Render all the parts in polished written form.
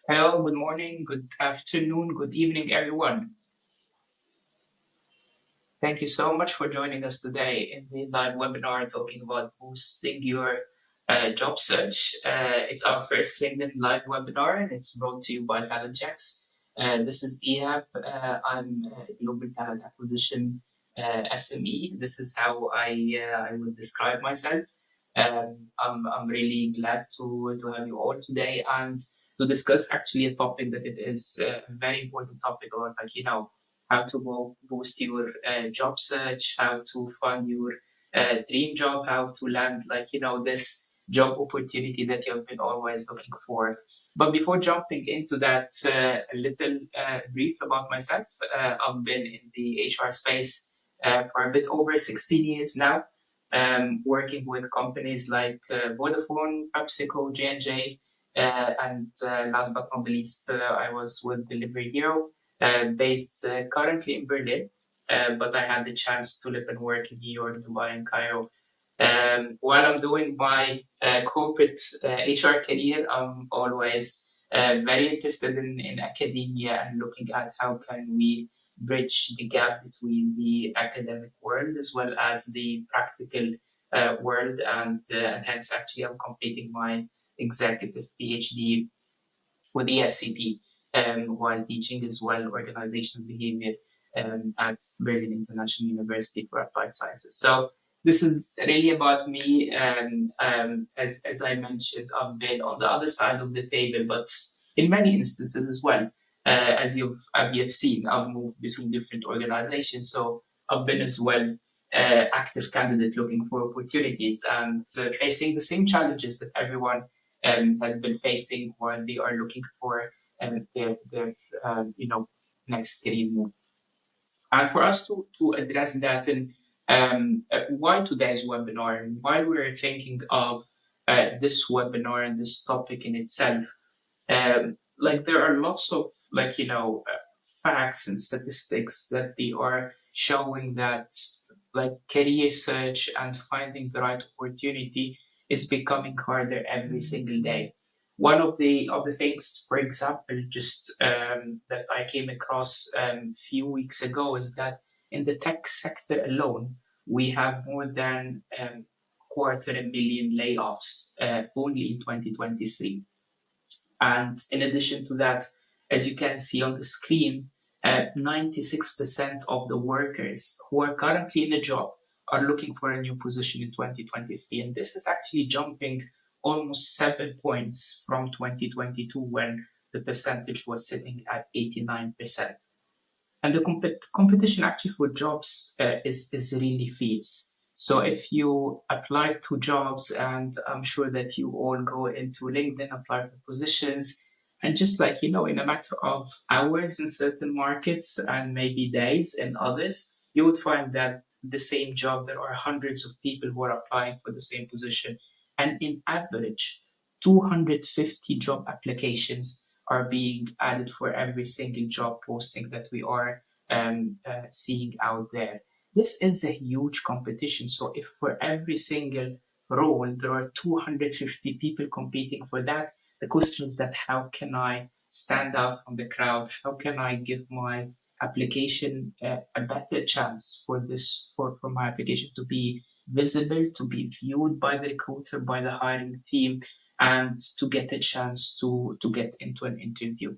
Hello, good morning, good afternoon, good evening, everyone. Thank you so much for joining us today in the live webinar talking about boosting your job search. It's our first LinkedIn live webinar and it's brought to you by TalentJax. This is Ehab. I'm a Global Talent Acquisition SME. This is how I would describe myself. I'm really glad to have you all today and to discuss actually a topic that it is a very important topic about how to boost your job search, how to find your dream job, how to land this job opportunity that you have been always looking for. But before jumping into that, a little brief about myself. I've been in the HR space for a bit over 16 years now, working with companies like Vodafone, PepsiCo, J&J, and last but not least, I was with Delivery Hero, based currently in Berlin, but I had the chance to live and work in New York, Dubai, and Cairo. While I'm doing my corporate HR career, I'm always very interested in academia and looking at how can we bridge the gap between the academic world as well as the practical world, and hence actually I'm completing my executive PhD with ESCP, while teaching as well organizational behavior at Berlin International University for Applied Sciences. So this is really about me. As I mentioned, I've been on the other side of the table, but in many instances as well, as you've seen, I've moved between different organizations. So I've been as well active candidate looking for opportunities and facing the same challenges that everyone has been facing while they are looking for their next career move. And for us to address that, and why today's webinar, and why we're thinking of this webinar and this topic in itself, there are lots of facts and statistics that they are showing that career search and finding the right opportunity is becoming harder every single day. One of the things, for example, just that I came across few weeks ago is that in the tech sector alone, we have more than quarter a million layoffs only in 2023. And in addition to that, as you can see on the screen, 96% of the workers who are currently in a job are looking for a new position in 2023. And this is actually jumping almost 7 points from 2022 when the percentage was sitting at 89%. And the competition actually for jobs is really fierce. So if you apply to jobs, and I'm sure that you all go into LinkedIn, apply for positions, and just in a matter of hours in certain markets and maybe days in others, you would find that the same job, there are hundreds of people who are applying for the same position. And in average, 250 job applications are being added for every single job posting that we are seeing out there. This is a huge competition. So if for every single role there are 250 people competing for that, the question is that how can I stand out from the crowd? How can I give my application a better chance for my application to be visible, to be viewed by the recruiter, by the hiring team, and to get a chance to get into an interview.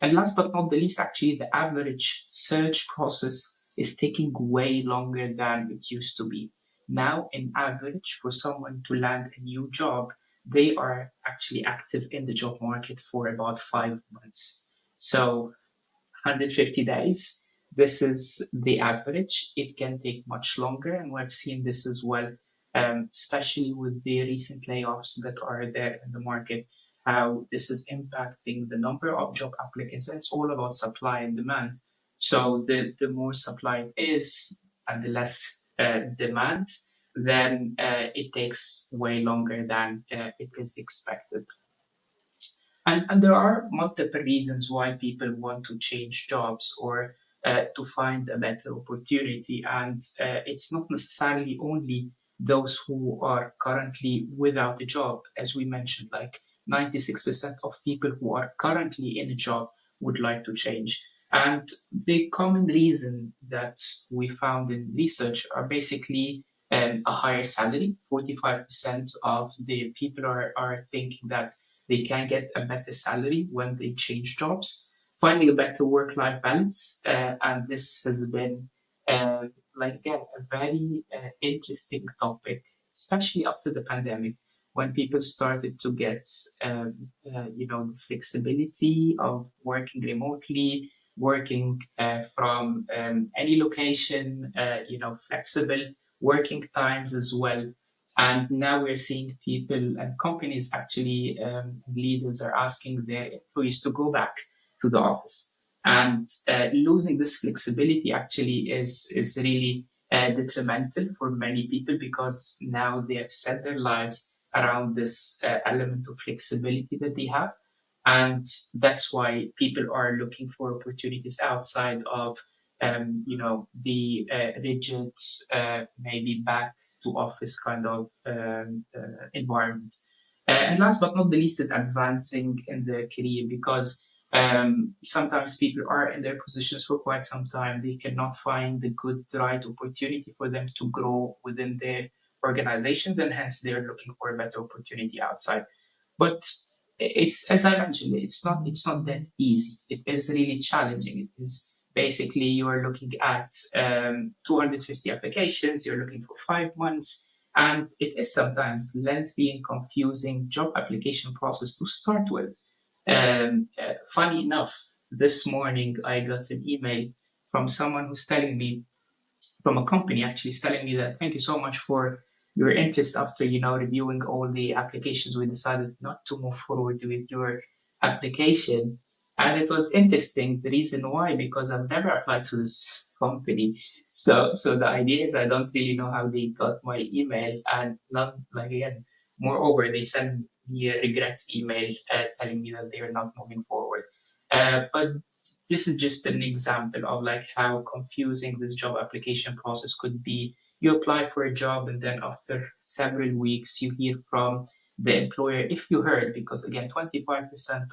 And last but not the least, actually, the average search process is taking way longer than it used to be. Now, in average, for someone to land a new job, they are actually active in the job market for about 5 months. So 150 days. This is the average. It can take much longer, and we've seen this as well, especially with the recent layoffs that are there in the market, how this is impacting the number of job applicants. And it's all about supply and demand. So the more supply is and the less demand, then it takes way longer than it is expected. And there are multiple reasons why people want to change jobs or to find a better opportunity. And it's not necessarily only those who are currently without a job, as we mentioned, like 96% of people who are currently in a job would like to change. And the common reason that we found in research are basically a higher salary. 45% of the people are thinking that they can get a better salary when they change jobs, finding a better work-life balance. And this has been, like again, a very interesting topic, especially after the pandemic, when people started to get, the flexibility of working remotely, working from any location, flexible working times as well. And now we're seeing people and companies actually, leaders are asking their employees to go back to the office. And losing this flexibility actually is really detrimental for many people because now they have set their lives around this element of flexibility that they have. And that's why people are looking for opportunities outside of, the rigid, maybe back to office kind of environment. And last but not the least is advancing in their career because sometimes people are in their positions for quite some time. They cannot find the good, right opportunity for them to grow within their organizations, and hence they're looking for a better opportunity outside. But it's, as I mentioned, it's not that easy. It is really challenging. It is basically you are looking at 250 applications. You're looking for 5 months, and it is sometimes lengthy and confusing job application process to start with. Funny enough, this morning I got an email from someone who's telling me, from a company actually, is telling me that thank you so much for your interest. After reviewing all the applications, we decided not to move forward with your application. And it was interesting, the reason why, because I've never applied to this company. So the idea is I don't really know how they got my email, and not like again, moreover they sent me a regret email telling me that they are not moving forward. But this is just an example of like how confusing this job application process could be. You apply for a job, and then after several weeks you hear from the employer, if you heard, because again 25%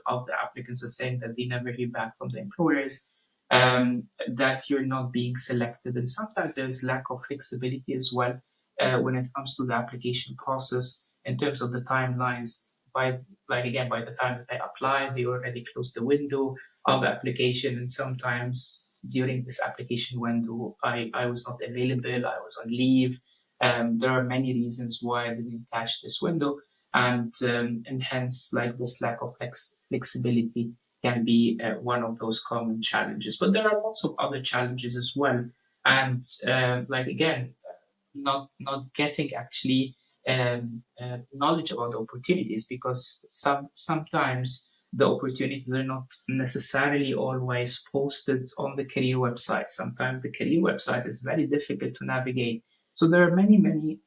of the applicants are saying that they never hear back from the employers, that you're not being selected. And sometimes there's lack of flexibility as well when it comes to the application process in terms of the timelines. By like again, by the time that they apply, they already closed the window of the application, and sometimes during this application window, I was not available, I was on leave. There are many reasons why I didn't catch this window, and hence like this lack of flexibility can be one of those common challenges. But there are lots of other challenges as well, and like again, not getting actually knowledge about the opportunities, because sometimes the opportunities are not necessarily always posted on the career website. Sometimes the career website is very difficult to navigate. So there are many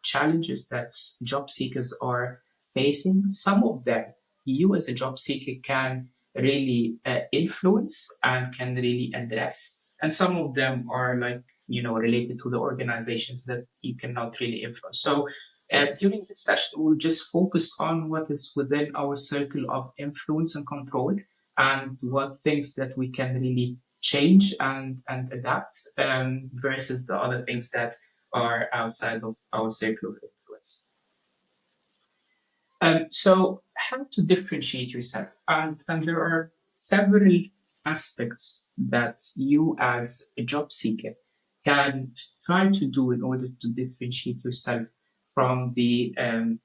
challenges that job seekers are facing. Some of them you as a job seeker can really influence and can really address, and some of them are like related to the organizations that you cannot really influence. So during this session, we'll just focus on what is within our circle of influence and control, and what things that we can really change and adapt, versus the other things that are outside of our circle of influence. So how to differentiate yourself, and there are several aspects that you as a job seeker can try to do in order to differentiate yourself from the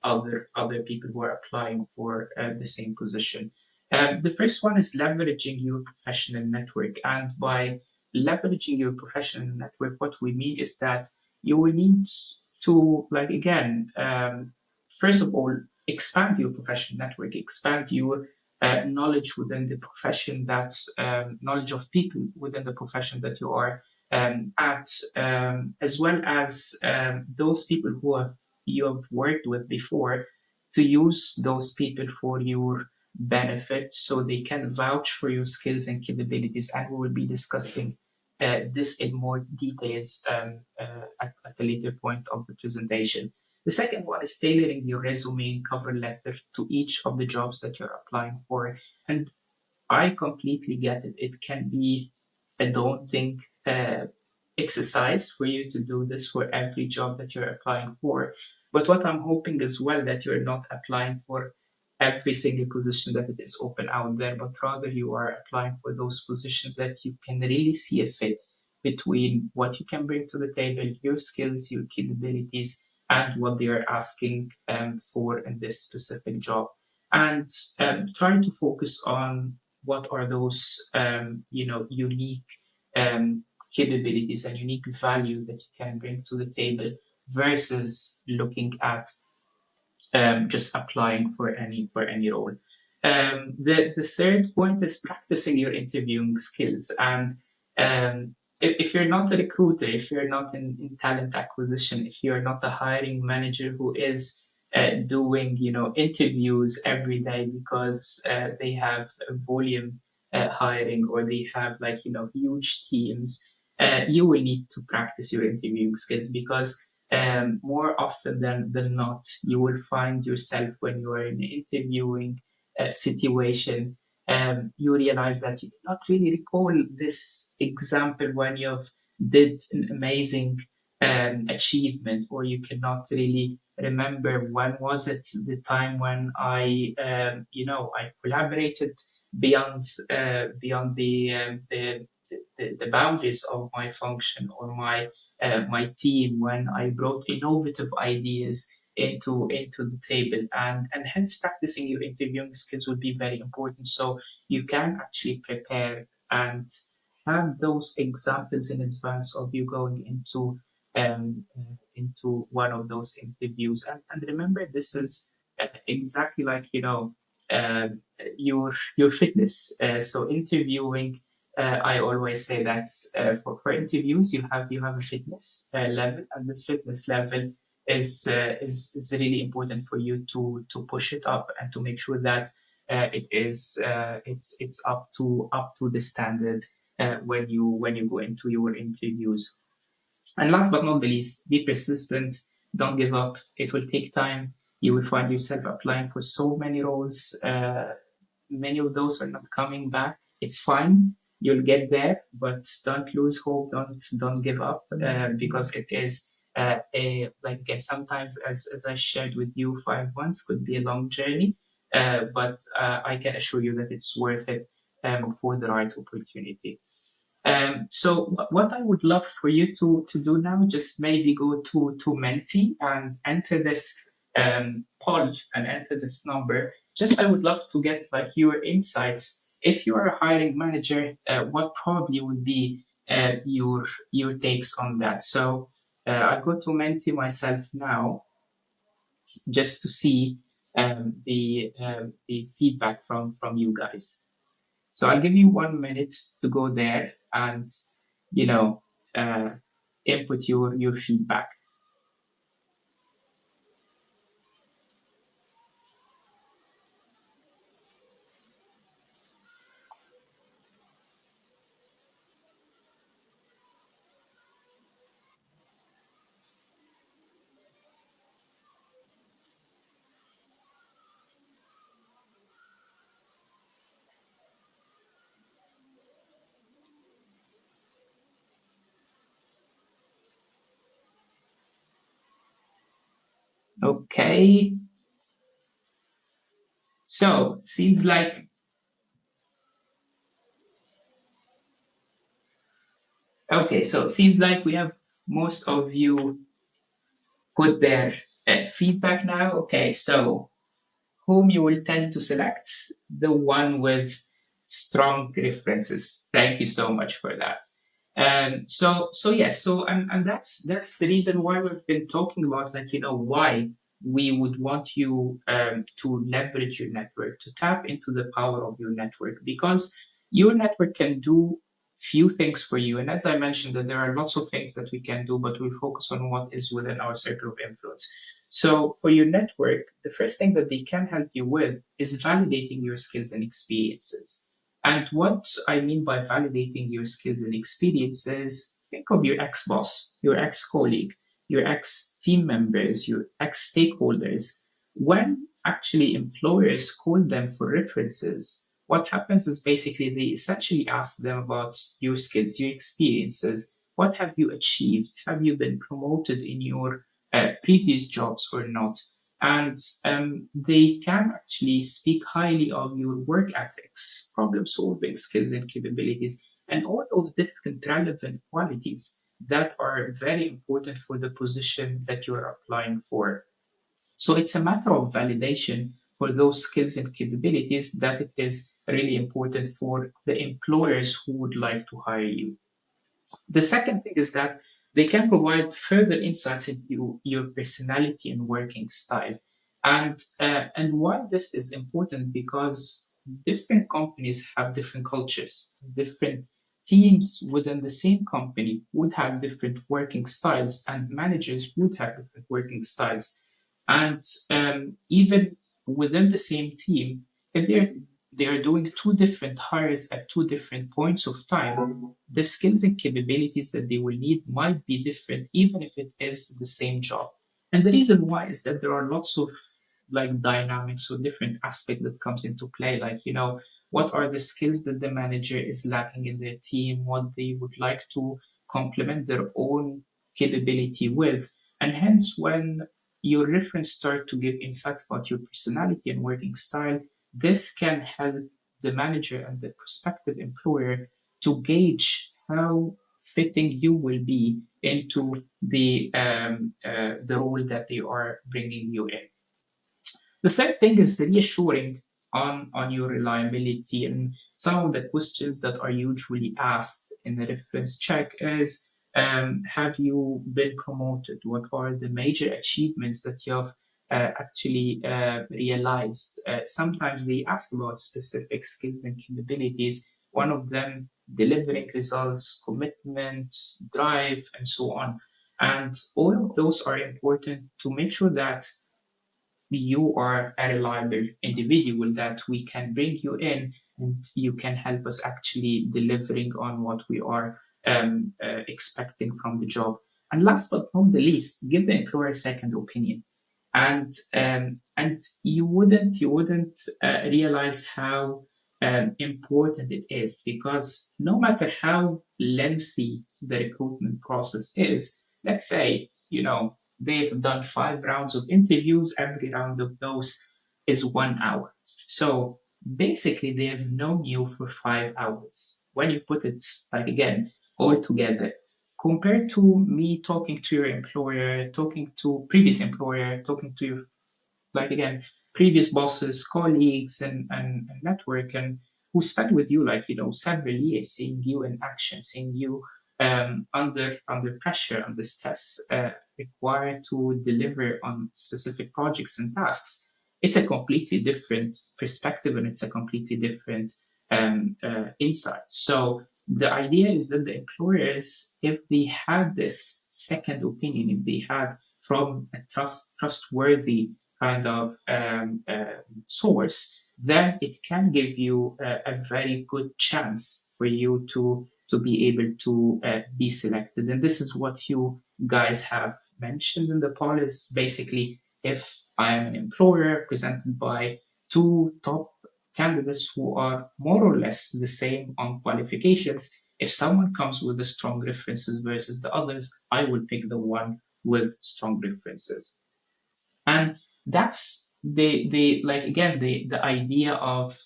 other people who are applying for the same position. The first one is leveraging your professional network, and by leveraging your professional network, what we mean is that you will need to, like again, first of all, expand your professional network, expand your knowledge within the profession, that knowledge of people within the profession that you are at, as well as those people who you have worked with before, to use those people for your benefit so they can vouch for your skills and capabilities. And we will be discussing this in more details at a later point of the presentation. The second one is tailoring your resume and cover letter to each of the jobs that you're applying for. And I completely get it. It can be a daunting exercise for you to do this for every job that you're applying for. But what I'm hoping as well that you're not applying for every single position that it is open out there, but rather you are applying for those positions that you can really see a fit between what you can bring to the table, your skills, your capabilities, and what they are asking for in this specific job. And trying to focus on what are those unique capabilities and unique value that you can bring to the table versus looking at just applying for any role. The third point is practicing your interviewing skills. And if you're not a recruiter, if you're not in talent acquisition, if you're not a hiring manager who is doing interviews every day because they have a volume hiring or they have like huge teams, you will need to practice your interviewing skills because more often than not, you will find yourself when you are in an interviewing situation, you realize that you cannot really recall this example when you did an amazing achievement, or you cannot really remember when was it the time when I collaborated beyond beyond the boundaries of my function or my team when I brought innovative ideas into the table, and hence practicing your interviewing skills would be very important so you can actually prepare and have those examples in advance of you going into one of those interviews. And remember, this is exactly like uh, your fitness. So interviewing, I always say that for interviews you have a fitness level, and this fitness level is really important for you to push it up and to make sure that it's up to the standard when you go into your interviews. And last but not the least, be persistent. Don't give up. It will take time. You will find yourself applying for so many roles. Many of those are not coming back. It's fine. You'll get there, but don't lose hope. Don't give up because it is like again sometimes as I shared with you, 5 months could be a long journey, but I can assure you that it's worth it for the right opportunity. So what I would love for you to do now, just maybe go to Menti and enter this poll and enter this number. Just I would love to get like your insights. If you are a hiring manager, what probably would be your takes on that? So I'll go to Menti myself now just to see the feedback from you guys. So I'll give you 1 minute to go there and you know uh, input your feedback. Okay, so seems like we have most of you put their feedback now. Okay, so whom you will tend to select? The one with strong references. Thank you so much for that. And that's the reason why we've been talking about like why we would want you to leverage your network, to tap into the power of your network, because your network can do few things for you. And as I mentioned, that there are lots of things that we can do, but we focus on what is within our circle of influence. So for your network, the first thing that they can help you with is validating your skills and experiences. And what I mean by validating your skills and experiences, think of your ex boss, your ex colleague. your ex team members, your ex stakeholders. When actually employers call them for references, what happens is basically they essentially ask them about your skills, your experiences. What have you achieved? Have you been promoted in your previous jobs or not? And they can actually speak highly of your work ethics, problem solving skills, and capabilities, and all of different relevant qualities that are very important for the position that you're applying for. So it's a matter of validation for those skills and capabilities that it is really important for the employers who would like to hire you. The second thing is that they can provide further insights into your personality and working style. And why this is important because different companies have different cultures, different teams within the same company would have different working styles, and managers would have different working styles. And even within the same team, if they are doing two different hires at two different points of time, the skills and capabilities that they will need might be different, even if it is the same job. And the reason why is that there are lots of like dynamics or different aspect that comes into play. Like, what are the skills that the manager is lacking in their team, what they would like to complement their own capability with. And hence, when your reference start to give insights about your personality and working style, this can help the manager and the prospective employer to gauge how fitting you will be into the role that they are bringing you in. The third thing is reassuring on your reliability. And some of the questions that are usually asked in the reference check is have you been promoted? What are the major achievements that you have actually realized? Sometimes they ask about specific skills and capabilities, one of them delivering results, commitment, drive, and so on. And all of those are important to make sure that you are a reliable individual that we can bring you in and you can help us actually delivering on what we are expecting from the job. And last but not the least, give the employer a second opinion. And you wouldn't realize how important it is because no matter how lengthy the recruitment process is, let's say they've done 5 rounds of interviews. Every round of those is 1 hour. So basically, they have known you for 5 hours. When you put it like again all together, compared to me talking to your employer, talking to previous employer, talking to your like again previous bosses, colleagues, and network, and who spent with you like several years, seeing you in action, seeing you under pressure, under stress, required to deliver on specific projects and tasks. It's a completely different perspective and it's a completely different insight. So the idea is that the employers, if they had this second opinion, if they had from a trustworthy kind of source, then it can give you a very good chance for you to be able to be selected. And this is what you guys have mentioned in the poll is basically if I am an employer presented by two top candidates who are more or less the same on qualifications, if someone comes with the strong references versus the others, I will pick the one with strong references. And that's the like again the idea of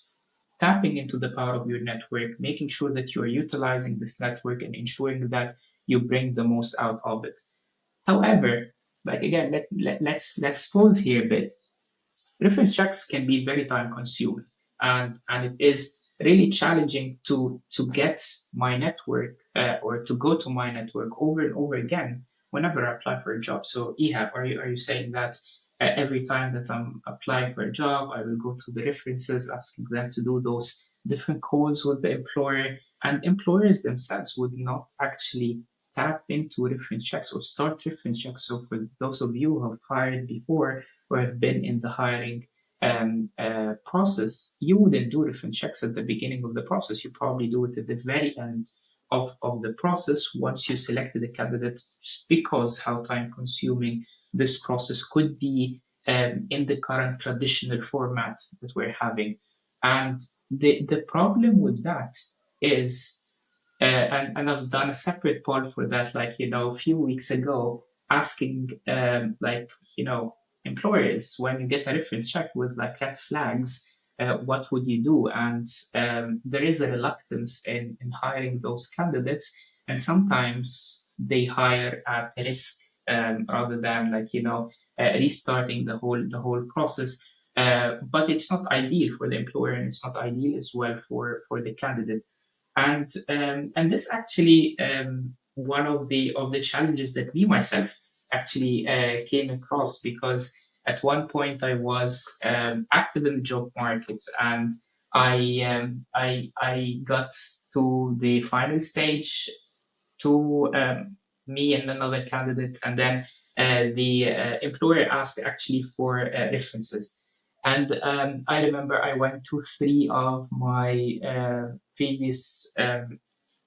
tapping into the power of your network, making sure that you are utilizing this network and ensuring that you bring the most out of it. However, like again, let's pause here a bit. Reference checks can be very time consuming, and it is really challenging to get my network or to go to my network over and over again whenever I apply for a job. So Ehab, are you saying that every time that I'm applying for a job, I will go to the references, asking them to do those different calls with the employer, and employers themselves would not actually tap into reference checks or start reference checks. So for those of you who have hired before or have been in the hiring process, you wouldn't do reference checks at the beginning of the process. You probably do it at the very end of the process once you selected a candidate, just because how time consuming this process could be in the current traditional format that we're having. And the problem with that is, and I've done a separate poll for that, like, a few weeks ago, asking, employers, when you get a reference check with like red flags, what would you do? And there is a reluctance in hiring those candidates, and sometimes they hire at risk, rather than, restarting the whole process. But it's not ideal for the employer, and it's not ideal as well for the candidate. And this actually, one of the challenges that me myself actually came across, because at one point I was active in the job market, and I got to the final stage, to me and another candidate, and then the employer asked actually for references. And I remember I went to three of my previous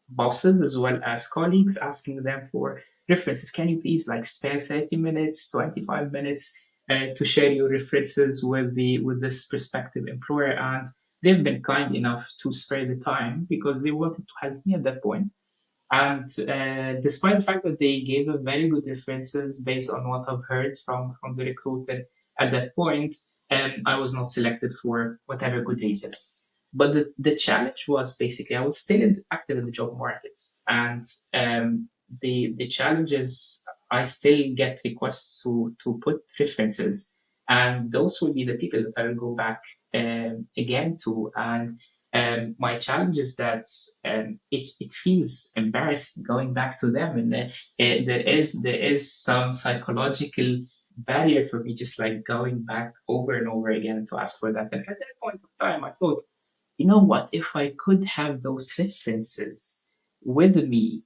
bosses as well as colleagues, asking them for references. Can you please like spare 30 minutes, 25 minutes to share your references with this prospective employer? And they've been kind enough to spare the time, because they wanted to help me at that point. And despite the fact that they gave a very good references based on what I've heard from the recruiter at that point, I was not selected for whatever good reason. But the challenge was, basically, I was still active in the job market, and the challenge is I still get requests to put references, and those will be the people that I will go back again to. And my challenge is that it feels embarrassing going back to them, and there is some psychological barrier for me, just like going back over and over again to ask for that. And at that point of time, I thought, you know what, if I could have those references with me,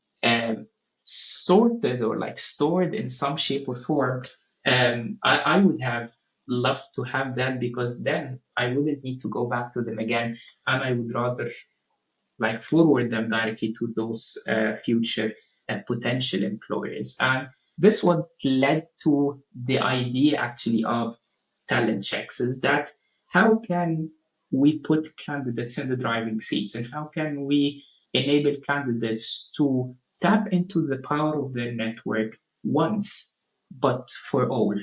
sorted or like stored in some shape or form, I would have loved to have that, because then I wouldn't need to go back to them again, and I would rather like forward them directly to those future potential employers. And this what led to the idea actually of talent checks, is that how can we put candidates in the driving seats, and how can we enable candidates to tap into the power of their network once, but for all.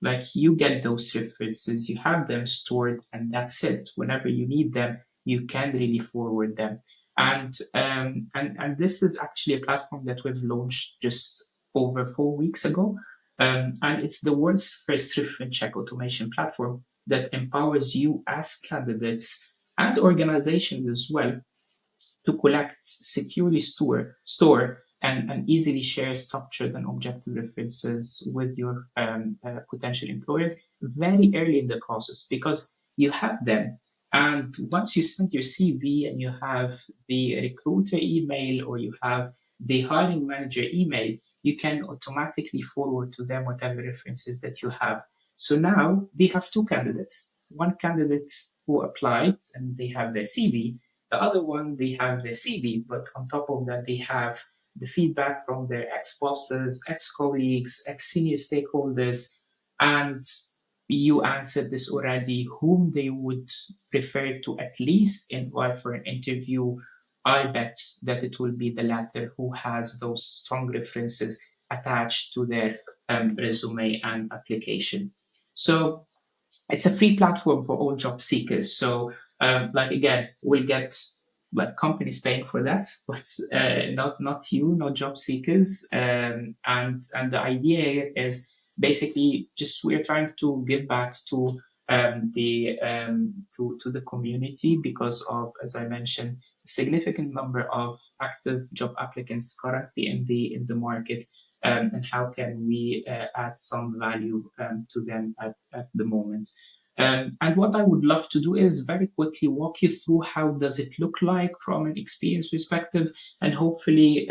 Like, you get those references, you have them stored, and that's it. Whenever you need them, you can really forward them. And this is actually a platform that we've launched just over 4 weeks ago. And it's the world's first reference check automation platform that empowers you as candidates and organizations as well to collect, securely store and easily share structured and objective references with your potential employers very early in the process, because you have them. And once you send your CV and you have the recruiter email, or you have the hiring manager email, you can automatically forward to them whatever references that you have. So now they have two candidates: one candidate who applied and they have their CV, the other one, they have their CV, but on top of that, they have the feedback from their ex-bosses, ex-colleagues, ex-senior stakeholders, and you answered this already, whom they would prefer to at least invite for an interview. I bet that it will be the latter, who has those strong references attached to their resume and application. So it's a free platform for all job seekers. So, like, again, we'll get like companies paying for that, but not you, not job seekers. And the idea here is basically just we're trying to give back to the community, because of, as I mentioned, a significant number of active job applicants currently in the market, and how can we add some value to them at the moment. And what I would love to do is very quickly walk you through how does it look like from an experience perspective, and hopefully,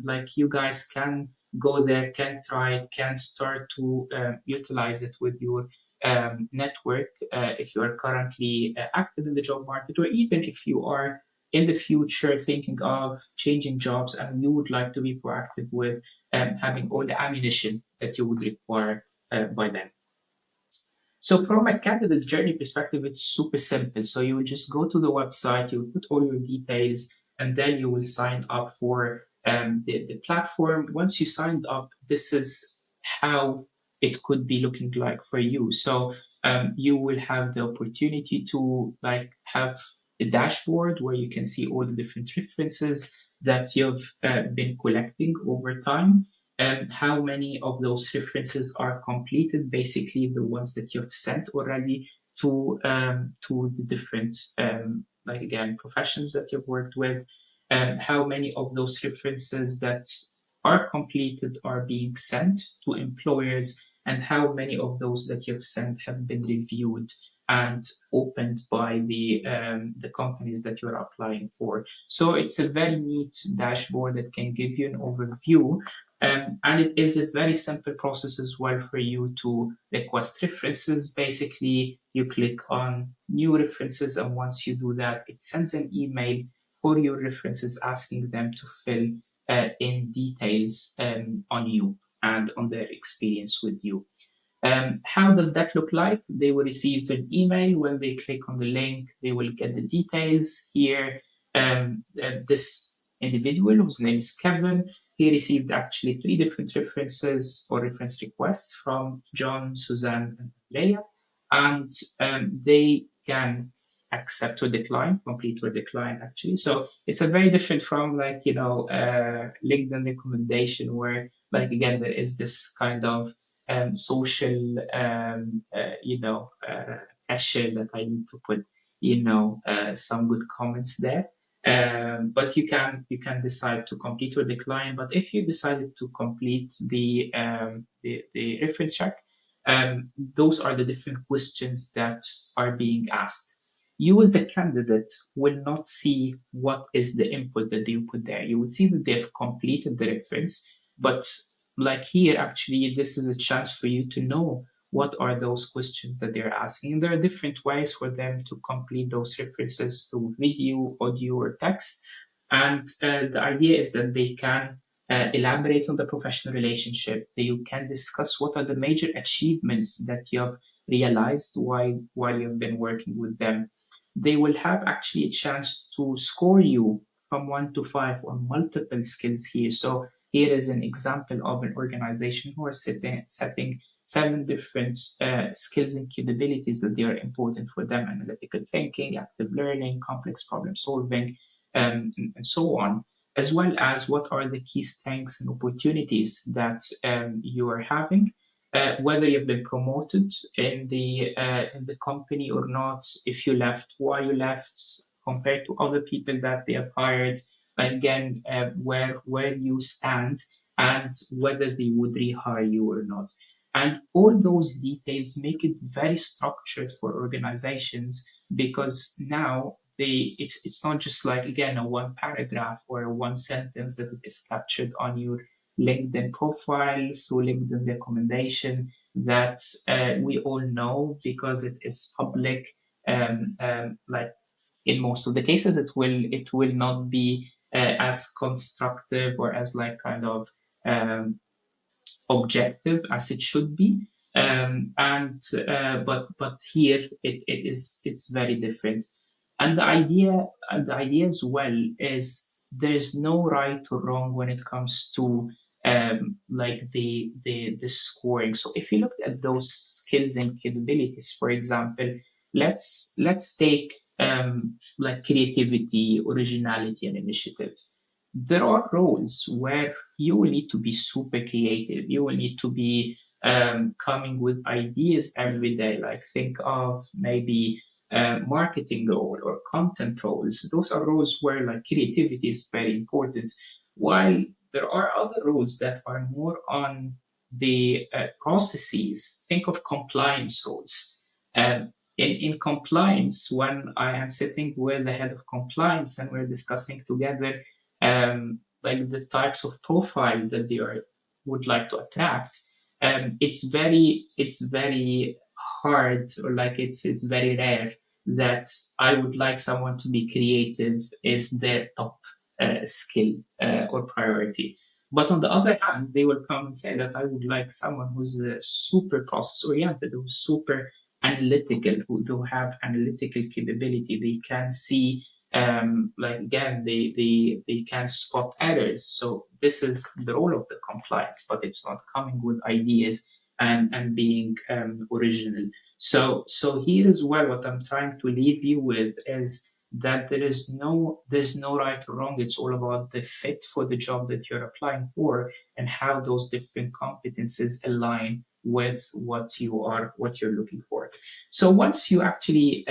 like, you guys can go there, can try it, can start to utilize it with your network, if you are currently active in the job market, or even if you are in the future thinking of changing jobs and you would like to be proactive with having all the ammunition that you would require by then. So from a candidate journey perspective, it's super simple. So you will just go to the website, you will put all your details, and then you will sign up for the platform. Once you signed up, this is how it could be looking like for you. So you will have the opportunity to like have a dashboard where you can see all the different references that you've been collecting over time, and how many of those references are completed, basically the ones that you've sent already to the different like again professions that you've worked with, and how many of those references that are completed are being sent to employers, and how many of those that you've sent have been reviewed and opened by the companies that you're applying for. So it's a very neat dashboard that can give you an overview, and it is a very simple process as well for you to request references. Basically, you click on new references, and once you do that, it sends an email for your references asking them to fill in details on you and on their experience with you. How does that look like? They will receive an email. When they click on the link, they will get the details here. This individual, whose name is Kevin, he received actually three different references or reference requests from John, Suzanne, and Leia, and they can accept or decline, complete or decline actually. So it's a very different from like LinkedIn recommendation where like again there is this kind of social pressure that I need to put some good comments there. But you can decide to complete or decline. But if you decided to complete the reference check, those are the different questions that are being asked. You as a candidate will not see what is the input that you put there. You will see that they've completed the reference, but like here, actually, this is a chance for you to know what are those questions that they're asking. And there are different ways for them to complete those references through video, audio, or text. And the idea is that they can elaborate on the professional relationship. They can discuss what are the major achievements that you have realized while you've been working with them. They will have actually a chance to score you from 1 to 5 on multiple skills here. So here is an example of an organization who are setting 7 different skills and capabilities that they are important for them: analytical thinking, active learning, complex problem solving, and so on, as well as what are the key strengths and opportunities that you are having, whether you've been promoted in the company or not, if you left, why you left, compared to other people that they have hired, again, where you stand, and whether they would rehire you or not. And all those details make it very structured for organizations, because now it's not just like again a one paragraph or a one sentence that is captured on your LinkedIn profile through LinkedIn recommendation that we all know because it is public. Like in most of the cases, it will not be as constructive or as like kind of um, objective as it should be. And but here it's very different. And the idea as well is there's no right or wrong when it comes to like the scoring. So if you look at those skills and capabilities, for example, let's take like creativity, originality, and initiative. There are roles where you will need to be super creative. You will need to be coming with ideas every day. Like think of maybe marketing role or content roles. Those are roles where like creativity is very important. While there are other roles that are more on the processes. Think of compliance roles. In compliance, when I am sitting with the head of compliance and we're discussing together like the types of profile that would like to attract, it's very hard, or like it's very rare that I would like someone to be creative is their top skill or priority. But on the other hand, they will come and say that I would like someone who's super process oriented, who's super analytical, who have analytical capability. They can see, like again, they can spot errors. So this is the role of the compliance, but it's not coming with ideas and being original. So here as well, what I'm trying to leave you with is that there's no right or wrong. It's all about the fit for the job that you're applying for and how those different competences align with what you're looking for. So once you actually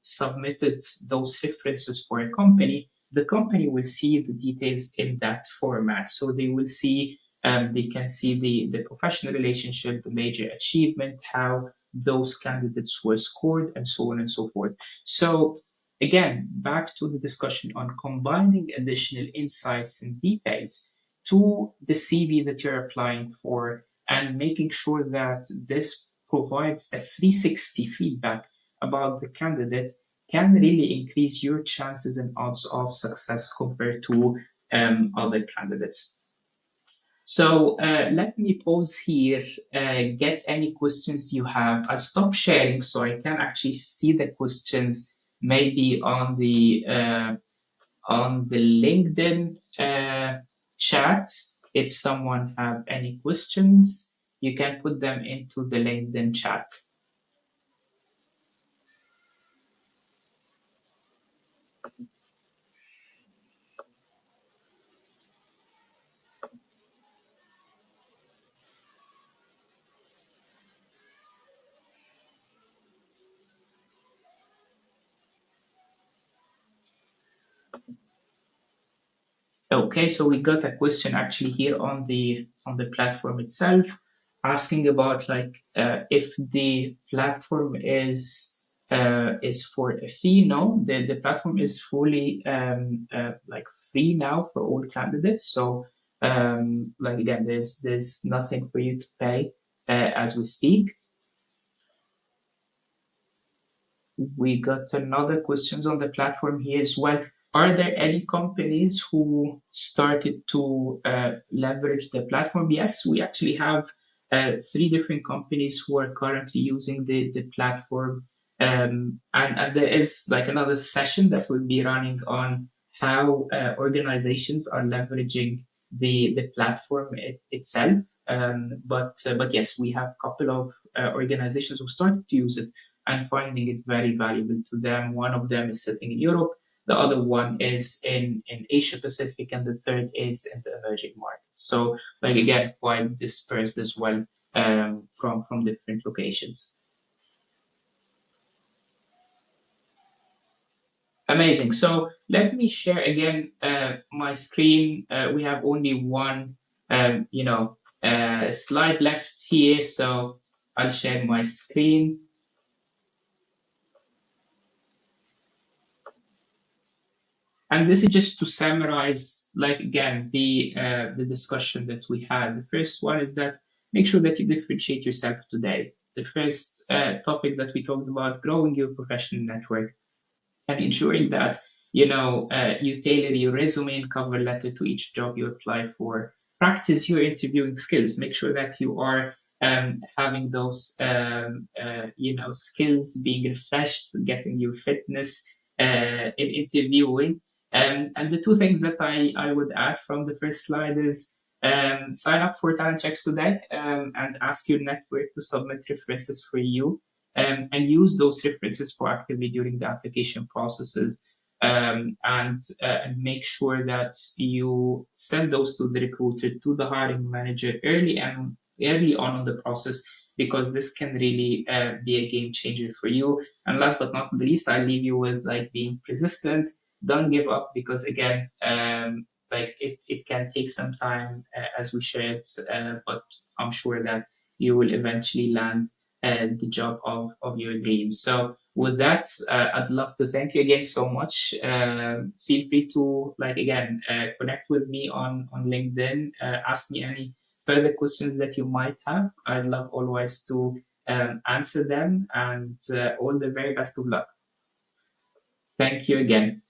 submitted those references for a company, the company will see the details in that format. So they will see they can see the professional relationship, the major achievement, how those candidates were scored, and so on and so forth. So again, back to the discussion on combining additional insights and details to the CV that you're applying for and making sure that this provides a 360 feedback about the candidate can really increase your chances and odds of success compared to other candidates. So let me pause here, get any questions you have. I'll stop sharing so I can actually see the questions maybe on the LinkedIn chat. If someone have any questions, you can put them into the LinkedIn chat. Okay, so we got a question actually here on the platform itself, asking about like if the platform is for a fee. No, the platform is fully like free now for all candidates. So like again, there's nothing for you to pay as we speak. We got another questions on the platform here as well. Are there any companies who started to leverage the platform? Yes, we actually have three different companies who are currently using the platform. And there is like another session that will be running on how organizations are leveraging the platform itself. But yes, we have a couple of organizations who started to use it and finding it very valuable to them. One of them is sitting in Europe, the other one is in Asia Pacific, and the third is in the emerging markets. So, like again, quite dispersed as well from different locations. Amazing. So let me share again my screen. We have only one, slide left here, so I'll share my screen. And this is just to summarize, like again, the discussion that we had. The first one is that make sure that you differentiate yourself today. The first topic that we talked about, growing your professional network and ensuring that you tailor your resume and cover letter to each job you apply for. Practice your interviewing skills. Make sure that you are having those skills being refreshed, getting your fitness in interviewing. And the two things that I would add from the first slide is sign up for talent checks today and ask your network to submit references for you and use those references proactively during the application processes. And make sure that you send those to the recruiter, to the hiring manager early on in the process, because this can really be a game changer for you. And last but not the least, I leave you with like being persistent. Don't give up, because again, like it can take some time as we shared, but I'm sure that you will eventually land the job of your dreams. So with that, I'd love to thank you again so much. Feel free to like again connect with me on LinkedIn. Ask me any further questions that you might have. I'd love always to answer them, and all the very best of luck. Thank you again.